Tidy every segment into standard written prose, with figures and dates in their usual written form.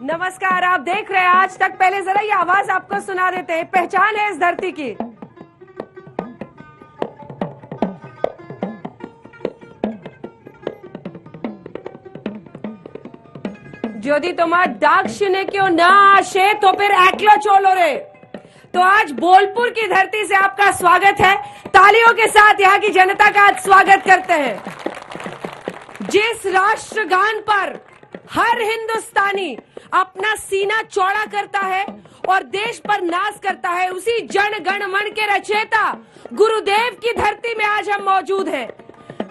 नमस्कार, आप देख रहे हैं आज तक। पहले जरा ये आवाज आपको सुना देते हैं, पहचान है इस धरती की। যদি তোমার ডাক শুনে কেউ না আসে तो फिर একলা চলো রে। तो आज बोलपुर की धरती से आपका स्वागत है। तालियों के साथ यहाँ की जनता का आज स्वागत करते हैं। जिस राष्ट्रगान पर हर हिंदुस्तानी अपना सीना चौड़ा करता है और देश पर नाज करता है, उसी जन गण मन के रचयिता गुरुदेव की धरती में आज हम मौजूद हैं।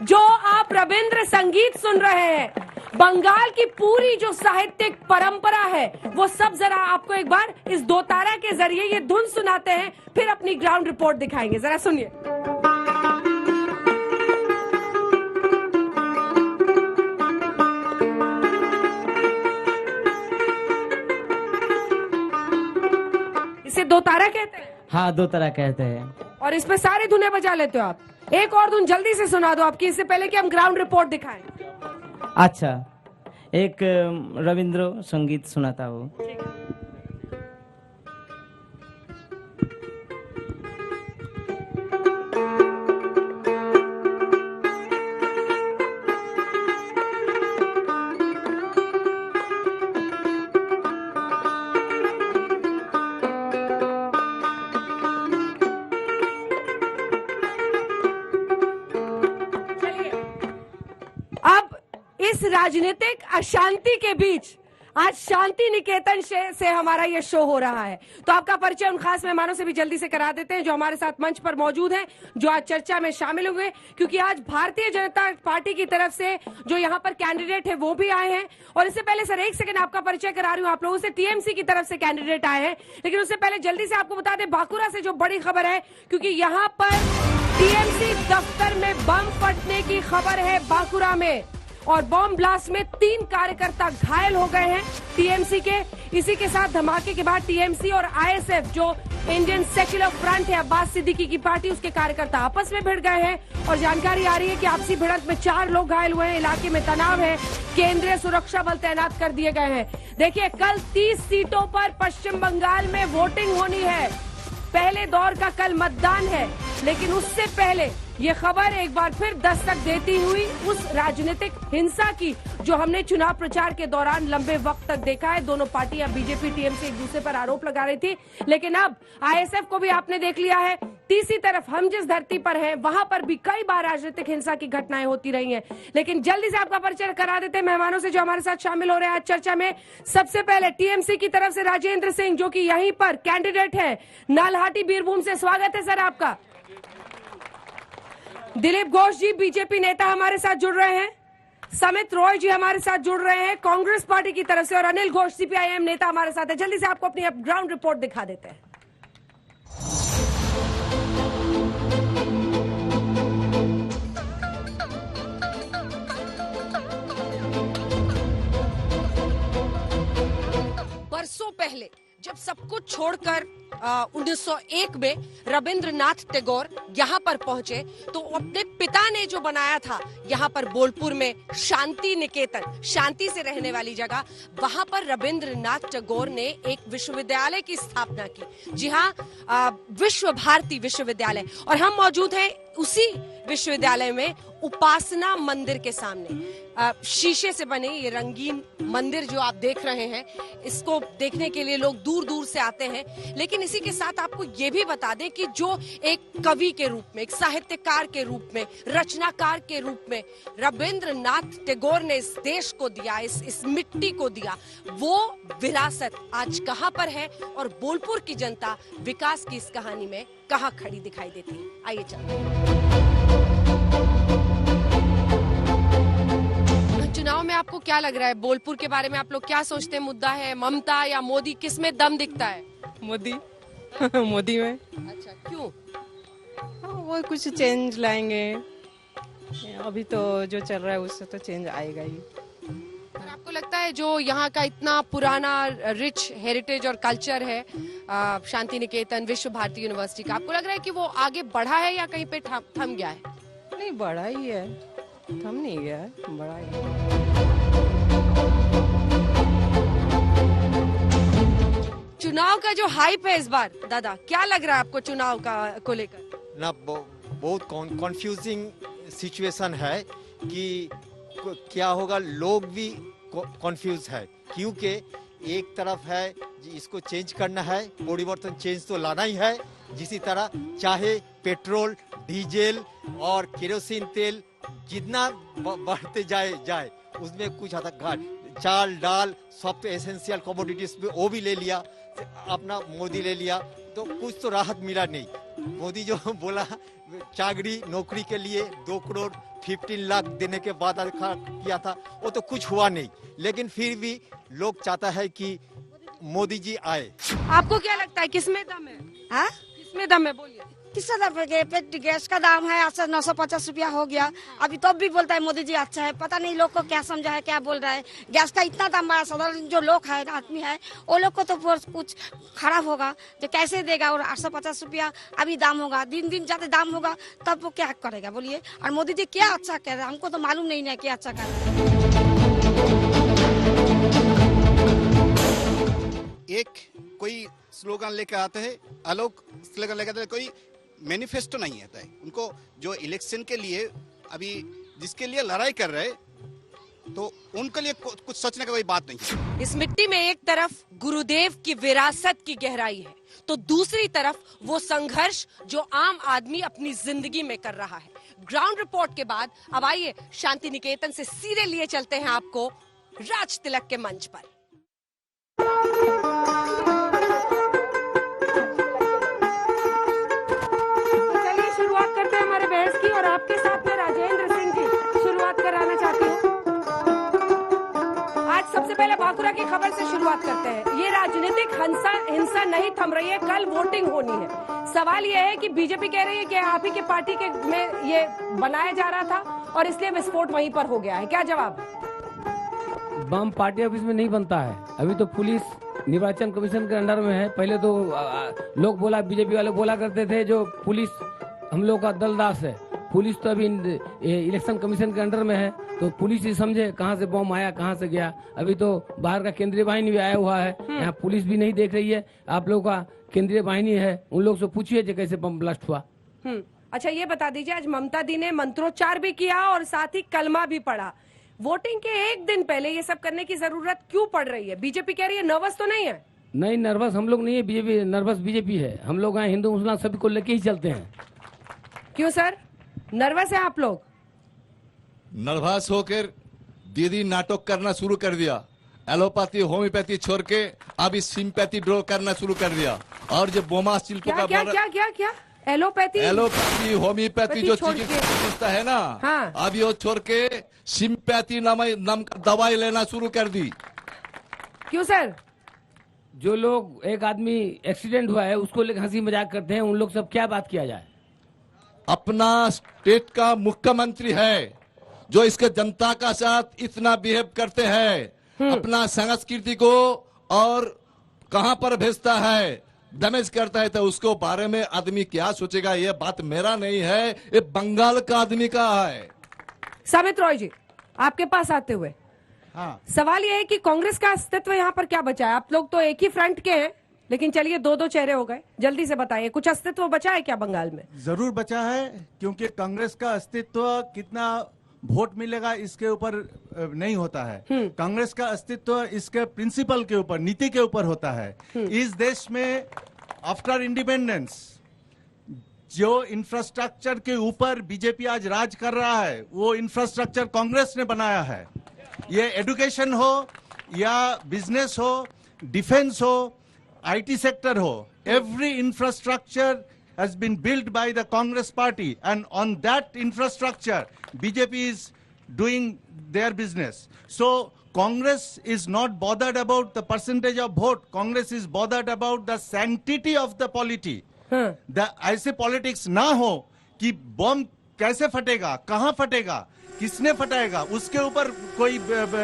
जो आप रविंद्र संगीत सुन रहे हैं, बंगाल की पूरी जो साहित्यिक परंपरा है, वो सब जरा आपको एक बार इस दो तारा के जरिए ये धुन सुनाते हैं, फिर अपनी ग्राउंड रिपोर्ट दिखाएंगे। जरा सुनिए। इसे दो तारा कहते हैं? हाँ, दो तरह कहते हैं। और इसमें सारे धुनें बजा लेते हो आप? एक और धुन जल्दी से सुना दो आपकी, इससे पहले कि हम ग्राउंड रिपोर्ट दिखाएं। अच्छा, एक रविंद्र संगीत सुनाता हूँ। इस राजनीतिक अशांति के बीच आज शांति निकेतन से हमारा ये शो हो रहा है। तो आपका परिचय उन खास मेहमानों से भी जल्दी से करा देते हैं जो हमारे साथ मंच पर मौजूद हैं, जो आज चर्चा में शामिल हुए, क्योंकि आज भारतीय जनता पार्टी की तरफ से जो यहाँ पर कैंडिडेट है वो भी आए हैं। और इससे पहले सर एक सेकंड आपका परिचय करा रही हूँ आप लोगों से। टीएमसी की तरफ से कैंडिडेट आए हैं, लेकिन उससे पहले जल्दी से आपको बता दें बांकुरा से जो बड़ी खबर है, क्योंकि यहाँ पर टीएमसी दफ्तर में बम फटने की खबर है बांकुरा में, और बम ब्लास्ट में 3 कार्यकर्ता घायल हो गए हैं टीएमसी के। इसी के साथ धमाके के बाद टीएमसी और आईएसएफ जो इंडियन सेक्युलर फ्रंट है अब्बास सिद्दीकी की पार्टी, उसके कार्यकर्ता आपस में भिड़ गए हैं। और जानकारी आ रही है कि आपसी भिड़ंत में 4 लोग घायल हुए हैं। इलाके में तनाव है, केंद्रीय सुरक्षा बल तैनात कर दिए गए हैं। देखिए, कल 30 सीटों पर पश्चिम बंगाल में वोटिंग होनी है। पहले दौर का कल मतदान है, लेकिन उससे पहले ये खबर एक बार फिर दस्तक देती हुई उस राजनीतिक हिंसा की जो हमने चुनाव प्रचार के दौरान लंबे वक्त तक देखा है। दोनों पार्टियां बीजेपी टीएमसी एक दूसरे पर आरोप लगा रही थी, लेकिन अब आईएसएफ को भी आपने देख लिया है। तीसरी तरफ हम जिस धरती पर हैं, वहां पर भी कई बार राजनीतिक हिंसा की घटनाएं होती रही हैं। लेकिन जल्दी से आपका परिचय करा देते हैं मेहमानों से जो हमारे साथ शामिल हो रहे हैं आज चर्चा में। सबसे पहले टीएमसी की तरफ से राजेंद्र सिंह, जो कि यहीं पर कैंडिडेट है नालहाटी बीरभूम से। स्वागत है सर आपका। दिलीप घोष जी बीजेपी नेता हमारे साथ जुड़ रहे हैं। समित रॉय जी हमारे साथ जुड़ रहे हैं कांग्रेस पार्टी की तरफ से, और अनिल घोष सीपीआईएम नेता हमारे साथ है। जल्दी से आपको अपनी ग्राउंड रिपोर्ट दिखा देते हैं। बरसों पहले जब सब कुछ छोड़कर 1901 में रविंद्रनाथ टैगोर यहाँ पर पहुंचे, तो अपने पिता ने जो बनाया था यहाँ पर बोलपुर में शांति निकेतन, शांति से रहने वाली जगह, वहां पर रविंद्रनाथ टैगोर ने एक विश्वविद्यालय की स्थापना की। जी हाँ, विश्व भारती विश्वविद्यालय। और हम मौजूद हैं उसी विश्वविद्यालय में उपासना मंदिर के सामने। शीशे से बने ये रंगीन मंदिर जो आप देख रहे हैं, इसको देखने के लिए लोग दूर दूर से आते हैं। लेकिन इसी के साथ आपको ये भी बता दें कि जो एक कवि के रूप में, एक साहित्यकार के रूप में, रचनाकार के रूप में रविंद्रनाथ टैगोर ने इस देश को दिया, इस मिट्टी को दिया, वो विरासत आज कहाँ पर है और बोलपुर की जनता विकास की इस कहानी में कहाँ खड़ी दिखाई देती है। आइए चलते हैं। चुनाव में आपको क्या लग रहा है? बोलपुर के बारे में आप लोग क्या सोचते हैं? मुद्दा है ममता या मोदी? किस में दम दिखता है? मोदी मोदी में। अच्छा, क्यों? हाँ, वो कुछ चेंज लाएंगे। अभी तो जो चल रहा है उससे तो चेंज आएगा ही। और आपको लगता है जो यहाँ का इतना पुराना रिच हेरिटेज और कल्चर है, शांति निकेतन, विश्व भारती यूनिवर्सिटी का, आपको लग रहा है कि वो आगे बढ़ा है या कहीं पे थम गया है? नहीं, बढ़ा ही है, थम नहीं गया है, बढ़ा ही है। का जो हाइप है इस बार, दादा क्या लग रहा है आपको चुनाव का को लेकर? ना बहुत कंफ्यूजिंग सिचुएशन है कि क्या होगा, लोग भी कंफ्यूज है, क्योंकि एक तरफ है जी इसको चेंज करना है, परिवर्तन चेंज तो लाना ही है, जिसी तरह चाहे पेट्रोल डीजल और केरोसिन तेल जितना बढ़ते जाए उसमें कुछ हद तक चाल डाल सब तो एसेंशियल कमोडिटीज में वो भी ले लिया, अपना मोदी ले लिया, तो कुछ तो राहत मिला नहीं। मोदी जो बोला चाकरी नौकरी के लिए 2 करोड़ 15 लाख देने के बाद किया था, वो तो कुछ हुआ नहीं, लेकिन फिर भी लोग चाहता है कि मोदी जी आए। आपको क्या लगता है किसमें दम है? हाँ? किसमें दम है बोलिए। किस गैस का दाम है आज से 950 रुपया हो गया, अभी तो भी बोलता है मोदी जी अच्छा है। पता नहीं लोग को क्या समझा है, क्या बोल रहा है। गैस का इतना दाम बढ़ा, साधारण जो लोग है आदमी है वो लोग को तो कुछ खराब होगा तो कैसे देगा। और 850 रुपया अभी दाम होगा, दिन दिन जाते दाम होगा तब वो क्या करेगा बोलिए। और मोदी जी क्या अच्छा कर रहे हैं, हमको तो मालूम नहीं है क्या अच्छा कर रहे हैं। एक कोई स्लोगन लेकर आते हैं, अलग स्लोगन लेकर आते हैं, कोई मैनिफेस्टो नहीं आता है उनको। जो इलेक्शन के लिए अभी जिसके लिए लड़ाई कर रहे तो उनके लिए कुछ सोचने का कोई बात नहीं है। इस मिट्टी में एक तरफ गुरुदेव की विरासत की गहराई है तो दूसरी तरफ वो संघर्ष जो आम आदमी अपनी जिंदगी में कर रहा है। ग्राउंड रिपोर्ट के बाद अब आइए शांति निकेतन से सीधे लिए चलते हैं आपको राज तिलक के मंच पर। चलिए शुरुआत करते हैं हमारे बहस की और आपके साथ में राजेंद्र सिंह जी शुरुआत कराना चाहती हूँ। आज सबसे पहले बांकुरा की खबर से शुरुआत करते हैं। ये राजनीतिक हिंसा नहीं थम रही है, कल वोटिंग होनी है। सवाल ये है कि बीजेपी कह रही है कि आप ही के पार्टी के में ये बनाया जा रहा था और इसलिए विस्फोट वहीं पर हो गया है, क्या जवाब? बम पार्टी ऑफिस में नहीं बनता है, अभी तो पुलिस निर्वाचन कमीशन के अंडर में है। पहले तो लोग बोला, बीजेपी वाले बोला करते थे जो पुलिस हम लोग का दलदास है। पुलिस तो अभी इलेक्शन कमीशन के अंडर में है, तो पुलिस ही समझे कहां से बम आया कहां से गया। अभी तो बाहर का केंद्रीय वाहिनी भी आया हुआ है, यहाँ पुलिस भी नहीं देख रही है। आप लोग का केंद्रीय वाहिनी है, उन लोग से पूछिए कि कैसे बम ब्लास्ट हुआ। अच्छा ये बता दीजिए, आज ममता दी ने मंत्रोच्चार भी किया और साथ ही कलमा भी पढ़ा। वोटिंग के एक दिन पहले ये सब करने की जरूरत क्यों पड़ रही है? बीजेपी कह रही है नर्वस तो नहीं है? नहीं, नर्वस हम लोग नहीं है, बीजेपी नर्वस बीजेपी है। हम लोग यहाँ हिंदू मुसलमान सभी को लेके ही चलते हैं। क्यों सर नर्वस है आप लोग? नर्वस होकर दीदी नाटक करना शुरू कर दिया, एलोपैथी होम्योपैथी छोड़ के अभी सिंपैथी ड्रॉ करना शुरू कर दिया। और जो बोमा शिल्पों का क्या एलोपैथी होम्योपैथी जो चिकित्सा है ना, हाँ। अभी वो छोड़ के सिंपैथी नाम का दवाई लेना शुरू कर दी। क्यों सर? जो लोग एक आदमी एक्सीडेंट हुआ है उसको लेकर हंसी मजाक करते हैं, उन लोग सब क्या बात किया जाए? अपना स्टेट का मुख्यमंत्री है जो इसके जनता का साथ इतना बिहेव करते हैं, अपना संस्कृति को और कहां पर भेजता है, डैमेज करता है, तो उसको बारे में आदमी क्या सोचेगा? ये बात मेरा नहीं है, ये बंगाल का आदमी का है। समित रॉय जी आपके पास आते हुए, हाँ, सवाल ये है कि कांग्रेस का अस्तित्व यहाँ पर क्या बचा है? आप लोग तो एक ही फ्रंट के हैं, लेकिन चलिए 2-2 चेहरे हो गए। जल्दी से बताइए, कुछ अस्तित्व बचा है क्या बंगाल में? जरूर बचा है, क्योंकि कांग्रेस का अस्तित्व कितना वोट मिलेगा इसके ऊपर नहीं होता है। कांग्रेस का अस्तित्व इसके प्रिंसिपल के ऊपर, नीति के ऊपर होता है। इस देश में आफ्टर इंडिपेंडेंस जो इंफ्रास्ट्रक्चर के ऊपर बीजेपी आज राज कर रहा है, वो इंफ्रास्ट्रक्चर कांग्रेस ने बनाया है। ये एजुकेशन हो या बिजनेस हो, डिफेंस हो, IT sector ho, every infrastructure has been built by the Congress party, and on that infrastructure BJP is doing their business. So Congress is not bothered about the percentage of vote. Congress is bothered about the sanctity of the polity. ऐसे politics ना हो कि बम कैसे फटेगा, कहां फटेगा, किसने फटाएगा, उसके ऊपर कोई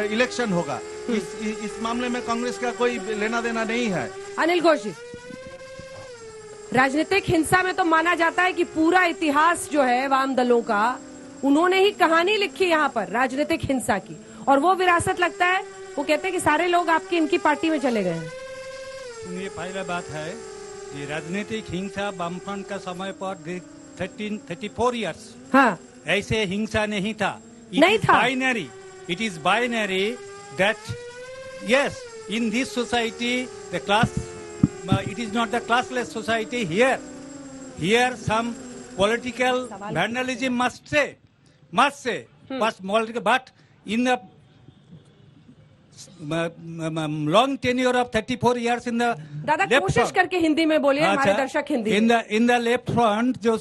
इलेक्शन होगा। इस मामले में कांग्रेस का कोई लेना देना नहीं है। अनिल घोष जी, राजनीतिक हिंसा में तो माना जाता है कि पूरा इतिहास जो है वाम दलों का, उन्होंने ही कहानी लिखी यहाँ पर राजनीतिक हिंसा की, और वो विरासत लगता है, वो कहते हैं कि सारे लोग आपकी इनकी पार्टी में चले गए हैं। सुनिए, पहला बात है कि राजनीतिक हिंसा वामफ्रंट का समय पर 34 इयर्स हाँ ऐसे हिंसा नहीं था। नहीं था। Binary, it is binary that yes in this society the class, it is not the classless society here some political vandalism must say, but in the long tenure of 34 years in the दादा left कोशिश front, करके हिंदी में बोलिए, हमारे दर्शक हिंदी में। in the left front जो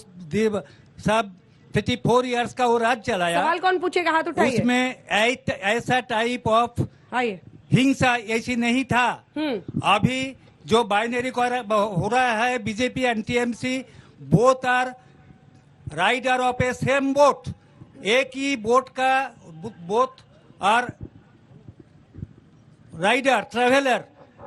सब 34 years का वो राज चलाया, सवाल कौन पूछेगा? हाथ उठाइए। उसमें ऐसा टाइप ऑफ आइए। हिंसा ऐसी नहीं था। अभी जो बाइनरी हो रहा है BJP and TMC, both are rider of a same boat, एक ही बोट का both are rider traveller,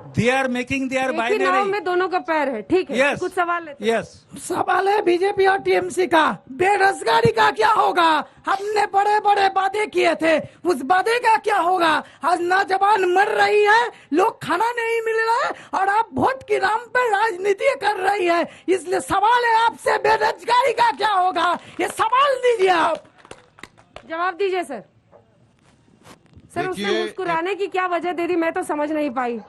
they are making their एक ही नाव बाइनरी। में दोनों का पैर है, ठीक है। Yes. कुछ सवाल लेते हैं। यस, सवाल है बीजेपी और टीएमसी का, बेरोजगारी का क्या होगा? हमने बड़े बड़े वादे किए थे, उस वादे का क्या होगा? आज नौजवान मर रही है, लोग खाना नहीं मिल रहा है, और आप वोट के नाम पे राजनीति कर रही है। इसलिए सवाल है आपसे, बेरोजगारी का क्या होगा? ये सवाल दीजिए आप। जवाब दीजिए सर। सर उसने देखिए, मुस्कुराने की क्या वजह दे दी, मैं तो समझ नहीं पाई।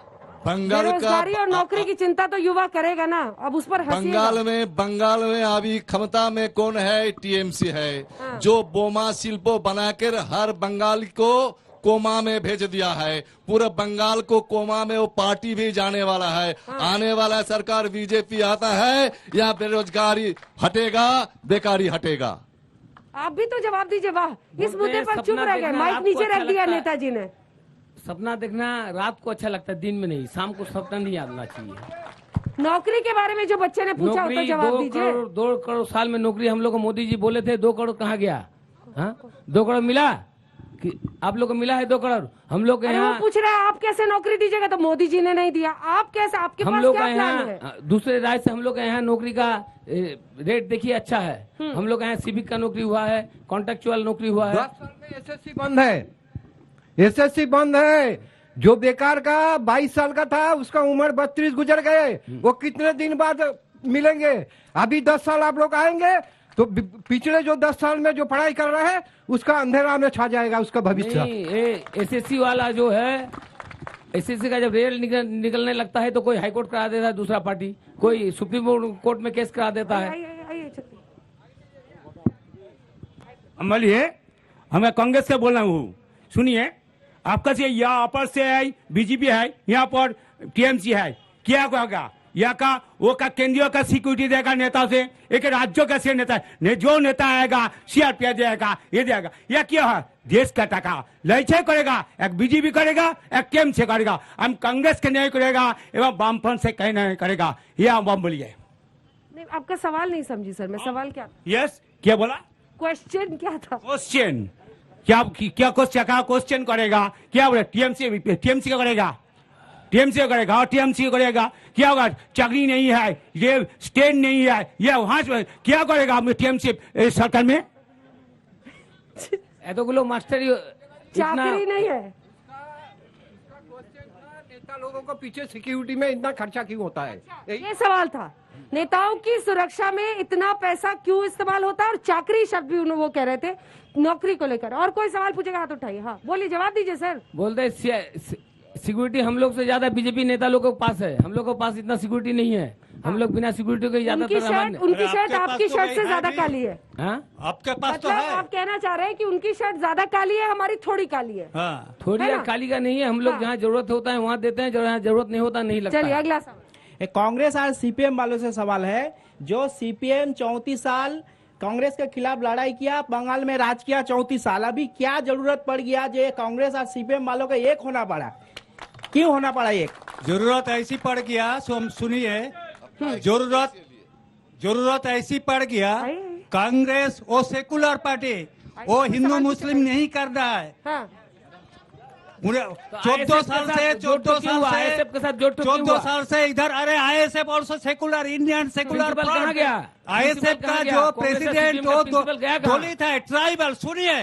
बंगाल का बेरोजगारी और नौकरी की चिंता तो युवा करेगा ना, अब उस पर हंसिएगा। बंगाल में अभी क्षमता में कौन है? टीएमसी है। हाँ। जो बोमा शिल्पो बनाकर हर बंगाली को कोमा में भेज दिया है। पूरा बंगाल को कोमा में वो पार्टी भी जाने वाला है। हाँ। आने वाला सरकार बीजेपी आता है, यहाँ बेरोजगारी हटेगा, बेकारी हटेगा। आप भी तो जवाब दीजिए। वाह, इस बोलते मुद्दे हैं पर चुप सपना रह गए, देखना माइक आपको नीचे अच्छा रख दिया लगता है। नेताजी ने। सपना देखना रात को अच्छा लगता है, दिन में नहीं। शाम को सपना नहीं आना चाहिए। नौकरी के बारे में जो बच्चे ने पूछा, तो जवाब दीजिए। 2 करोड़ साल में नौकरी हम लोग को मोदी जी बोले थे, 2 करोड़ कहाँ गया? हाँ, 2 करोड़ मिला कि आप लोग को मिला है 2 करोड़? हम लोग अरे यहाँ वो पूछ रहा है आप कैसे नौकरी दीजिएगा, तो मोदी जी ने नहीं दिया, आप कैसे? आपके हम पास लोग क्या का प्लान है? यहाँ दूसरे राज्य से हम लोग का यहाँ नौकरी का रेट देखिए अच्छा है। हम लोग यहाँ सिविक का नौकरी हुआ है, कॉन्ट्रेक्चुअल नौकरी हुआ है। 10 साल में एसएससी बंद है, एसएससी बंद है। जो बेकार का 22 साल का था, उसका उम्र 32 गुजर गए, वो कितने दिन बाद मिलेंगे? अभी 10 साल आप लोग आएंगे तो पिछले जो 10 साल में जो पढ़ाई कर रहे हैं, उसका अंधेरा में छा जाएगा उसका भविष्य। एसएससी वाला जो है, एसएससी का जब रेल निकलने लगता है तो कोई हाईकोर्ट करा देता है, दूसरा पार्टी कोई सुप्रीम कोर्ट में केस करा देता है। बोलिए, मैं कांग्रेस से बोल रहा हूँ। सुनिए, आपका से यहाँ पर से है बीजेपी है, यहाँ पर टीएमसी है, क्या होगा? यहाँ का वो का केंद्रीय का सिक्योरिटी देगा नेता से, एक राज्यों का से नेता ने, जो नेता आएगा सीआरपीएफ देगा, ये देगा। यह क्या है? देश का टका लड़ाई करेगा, एक बीजेपी करेगा, एक टीएमसी करेगा। हम कांग्रेस के नहीं करेगा एवं वामफ्रंट से कहीं नहीं करेगा। यह हम बोलिए। नहीं, आपका सवाल नहीं समझी सर मैं। सवाल क्या? यस, क्या बोला? क्वेश्चन क्या था? क्वेश्चन क्या क्वेश्चन करेगा? क्या बोले? टीएमसी का करेगा, टीएमसी करेगा और टीएमसी करेगा। क्या होगा? चाकरी नहीं है, ये स्टैंड नहीं है, ये वहां से क्या करेगा टीएमसी सरकार में? तो लोग मास्टर चाकरी नहीं है। नेता लोगों को पीछे सिक्योरिटी में इतना खर्चा क्यों होता है? ये सवाल था, नेताओं की सुरक्षा में इतना पैसा क्यों इस्तेमाल होता है? और चाकरी शब्द भी वो कह रहे थे नौकरी को लेकर। और कोई सवाल पूछेगा हाथ उठाइए। हाँ बोलिए, जवाब दीजिए सर। बोलते सिक्योरिटी हम लोग से ज्यादा बीजेपी नेता लोगों के पास है, हम लोग के पास इतना सिक्योरिटी नहीं है। हम लोग बिना सिक्योरिटी के उनकी शर्ट आपकी शर्ट से ज्यादा काली है। आपके पास तो मतलब है। आप कहना चाह रहे हैं कि उनकी शर्ट ज्यादा काली है, हमारी थोड़ी काली है। थोड़ी है ना? काली का नहीं है। हम लोग जहाँ जरूरत होता है वहाँ देते हैं, जहाँ जरूरत नहीं होता नहीं लगता। चलिए अगला सवाल। कांग्रेस और सीपीएम वालों से सवाल है। जो सीपीएम 34 साल कांग्रेस के खिलाफ लड़ाई किया, बंगाल में राज किया 34 साल, अभी क्या जरूरत पड़ गया जो कांग्रेस और सीपीएम वालों का एक होना पड़ा? क्यों होना पड़ा एक? जरूरत ऐसी पड़ गया, सुनिए, जरूरत ऐसी पड़ गया। कांग्रेस वो सेकुलर पार्टी, वो हिंदू मुस्लिम नहीं कर रहा है। 14 साल से 14 साल से इधर, अरे ISF also secular, Indian secular कहाँ गया? आईएसएफ का जो प्रेसिडेंट वो दलित है, ट्राइबल। सुनिए,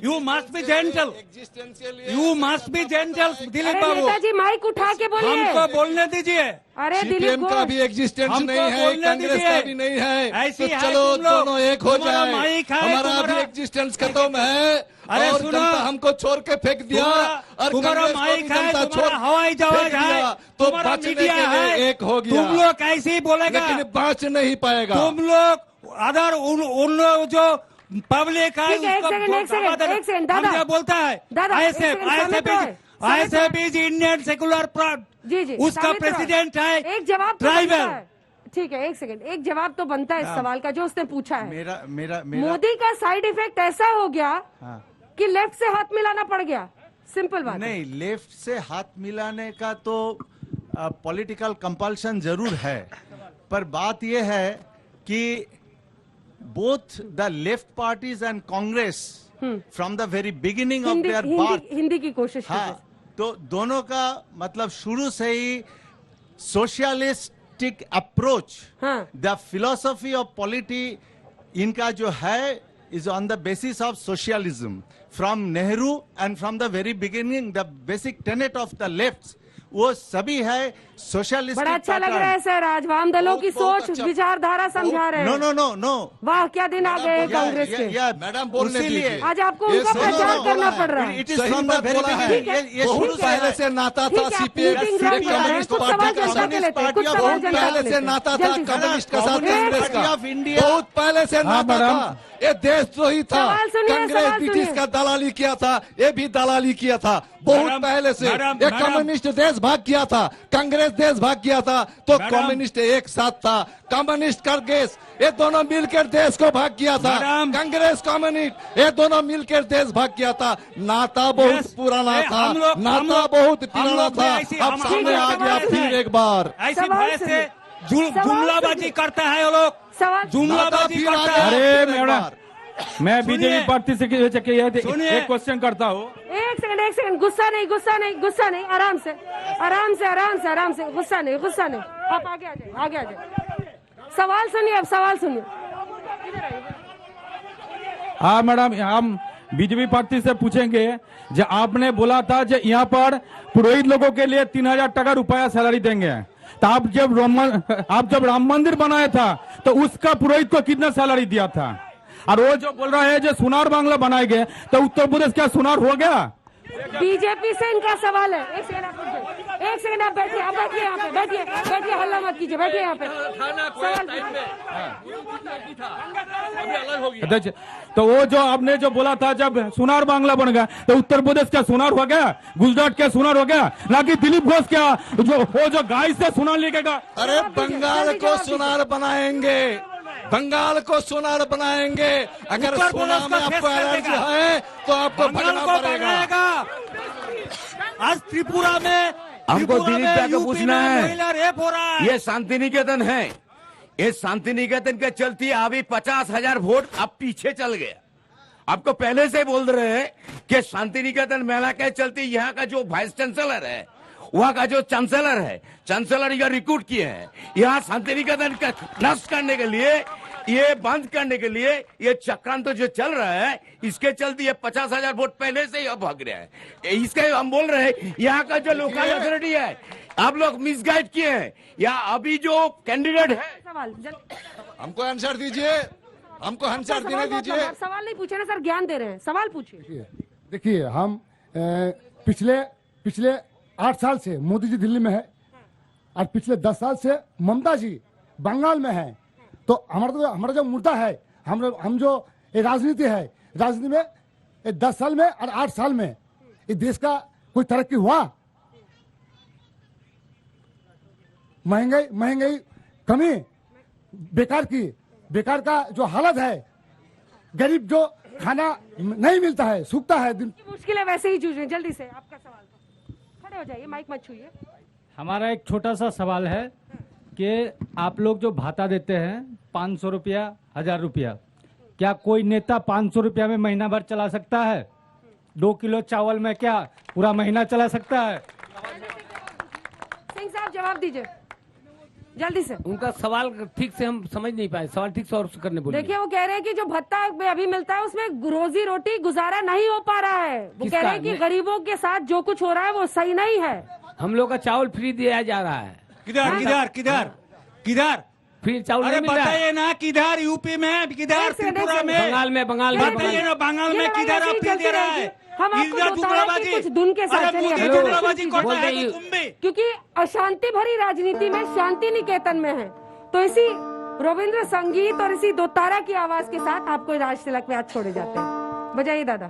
you must be gentle, you must be gentle Dilip Babu. नेताजी माइक उठा के बोलिए, हमको बोलने दीजिए। अरे सीपीएम का भी एग्जिस्टेंस नहीं है, कांग्रेस का भी नहीं है, ऐसी तो है चलो तुम लोग। दोनों एक हो तुम्हारा जाए। माइक है, हमारा तुम्हारा- भी एग्जिस्टेंस खत्म है, अरे और सुनो, जनता हमको छोड़ के फेंक दिया, और तुम्हारा कांग्रेस को भी माइक है, जनता तुम्हारा छोड़ हवाई जहाज फेंक दिया, है, तो तुम्हारा बचने मीडिया के लिए है, एक हो गया। तुम लोग कैसे ही बोलेगा, लेकिन बच नहीं पाएगा। तुम लोग अदर उन लोग जो पब्लिक है ठीक है, एक सेकंड, दादा। हम क्या बोलता है, दादा, आईएसएफ इज इंडियन सेकुलर, जी उसका साबित रॉय। प्रेसिडेंट है एक जवाब तो ट्राइबल। बनता है। ठीक है, एक सेकंड, एक जवाब तो बनता है इस सवाल का जो उसने पूछा है। मेरा मोदी का साइड इफेक्ट ऐसा हो गया हाँ। कि लेफ्ट से हाथ मिलाना पड़ गया, सिंपल बात है। नहीं, लेफ्ट से हाथ मिलाने का तो पॉलिटिकल कंपल्शन जरूर है, पर बात यह है कि both the left parties and Congress from the very beginning of their birth, Hindi की कोशिश कीजिए। तो दोनों का मतलब शुरू से ही socialistic approach, the philosophy of polity इनका जो है is on the basis of socialism. From Nehru and from the very beginning, the basic tenet of the left वो सभी है सोशलिस्ट। बड़ा अच्छा लग रहा है सर, आज वाम दलों की सोच विचारधारा समझा रहे हैं। नो नो नो नो, वाह क्या दिन आ गए कांग्रेस के। मैडम बोलने दीजिए, आज आपको उनका प्रचार करना पड़ रहा है। It is from the very beginning, ये बहुत पहले से नाता था सीपीएम कम्युनिस्ट पार्टी का, बहुत पहले से नाता था कम्युनिस्ट के साथ कांग्रेस का, बहुत पहले से नाता था। ये देशद्रोही था, कांग्रेस ब्रिटिश का दलाली किया था, ये भी दलाली किया था बहुत पहले से। ये कम्युनिस्ट देश भाग किया था, कांग्रेस देश भाग किया था, तो कम्युनिस्ट एक साथ था। कम्युनिस्ट कांग्रेस ये दोनों मिलकर देश को भाग किया था, कांग्रेस कम्युनिस्ट ये दोनों मिलकर देश भाग किया था। नाता बहुत पुराना था, नाता बहुत पुराना था, अब सामने आ गया फिर एक बार। ऐसी वजह जुमलाबाजी करता है वो लोग, जुमलाबाजी करता है। अरे मैडम, मैं बीजेपी पार्टी से एक क्वेश्चन करता हूँ। एक सेकंड, गुस्सा नहीं, आराम से, गुस्सा नहीं। आप आगे आ जाए। सवाल सुनिए, अब सवाल सुनिए। हाँ मैडम, हम बीजेपी पार्टी से पूछेंगे, जो आपने बोला था जो यहाँ पर पुरोहित लोगों के लिए 3,000 रुपया सैलरी देंगे, तो आप जब राम मंदिर बनाया था तो उसका पुरोहित को कितना सैलरी दिया था? और वो जो बोल रहा है जो सुनार बांग्ला बनाए गए, तो उत्तर प्रदेश क्या सुनार हो गया? बीजेपी से इनका सवाल है। एक सेकंड आप बैठिए, यहाँ पे बैठिए, हल्ला मत कीजिए, बैठिए यहाँ पे। तो वो जो आपने जो बोला था जब सुनार बांग्ला बन गया तो उत्तर प्रदेश क्या सुनार हो गया, गुजरात क्या सुनार हो गया? ना कि दिलीप घोष क्या वो जो गाय से सुनार लेगा? अरे बंगाल को सुनार बनाएंगे, बंगाल को सोनार बनाएंगे। अगर सोना में आपको एलर्जी है तो आपको भगना पड़ेगा। आज त्रिपुरा में हमको दिलीप भैया को पूछना है, महिला रेप हो रहा है। ये शांति निकेतन है, ये शांति निकेतन के चलती अभी 50,000 वोट अब पीछे चल गया। आपको पहले से बोल रहे हैं कि शांति निकेतन मेला के चलती यहाँ का जो वाइस चांसलर है, वहाँ का जो चांसलर है, चांसलर यह रिक्रूट किए हैं यहाँ शांति निकेतन का नष्ट करने के लिए, ये बंद करने के लिए ये चक्रांत तो जो चल रहा है, इसके चलते ये 50,000 वोट पहले से ही अब भाग रहे हैं। इसके हम बोल रहे हैं यहाँ का जो लोकल अथॉरिटी है, आप लोग मिसगाइड किए हैं। या अभी जो कैंडिडेट है, हमको आंसर दीजिए, हमको आंसर देने दीजिए। सवाल नहीं पूछे ना सर, ज्ञान दे रहे हैं, सवाल पूछिए। देखिए, हम पिछले 8 साल से मोदी जी दिल्ली में है और पिछले 10 साल से ममता जी बंगाल में है। तो हमारा जो मुद्दा है, हम जो ये राजनीति है, राजनीति में 10 साल में और 8 साल में इस देश का कोई तरक्की हुआ? महंगाई कमी, बेकार का जो हालत है, गरीब जो खाना नहीं मिलता है, सूखता है। मुश्किल है, वैसे ही जूझ रहे। जल्दी से आपका सवाल, खड़े हो जाइए, माइक मत छूइए। हमारा एक छोटा सा सवाल है कि आप लोग जो भाता देते हैं 500 रुपया, 1000 रुपया, क्या कोई नेता 500 रुपया में महीना भर चला सकता है? 2 किलो चावल में क्या पूरा महीना चला सकता है? सिंह साहब जवाब दीजिए जल्दी से। उनका सवाल ठीक से हम समझ नहीं पाए, सवाल ठीक से और करने बोलिए। देखिए वो कह रहे हैं कि जो भत्ता अभी मिलता है उसमें रोजी रोटी गुजारा नहीं हो पा रहा है। वो कह रहे हैं कि गरीबों के साथ जो कुछ हो रहा है वो सही नहीं है। हम लोग का चावल फ्री दिया जा रहा है। किधर किधर किधर किधर फ्री चावल अरे नहीं मिल रहा है। बताइए ना, किधर यूपी में, किधर त्रिपुरा में, बंगाल में बताइए ना, बंगाल में किधर आप फ्री दे रहा है? हम आपको बता रहे हैं कि कुछ धुन के साथ चलिए। टुकड़ाबाजी करना है तो तुम भी। क्योंकि अशांति भरी राजनीति में शांति निकेतन में है, तो इसी रविंद्र संगीत और इसी दो तारा की आवाज के साथ आपको राज तिलक पे आज छोड़े जाते हैं। बजाइए दादा।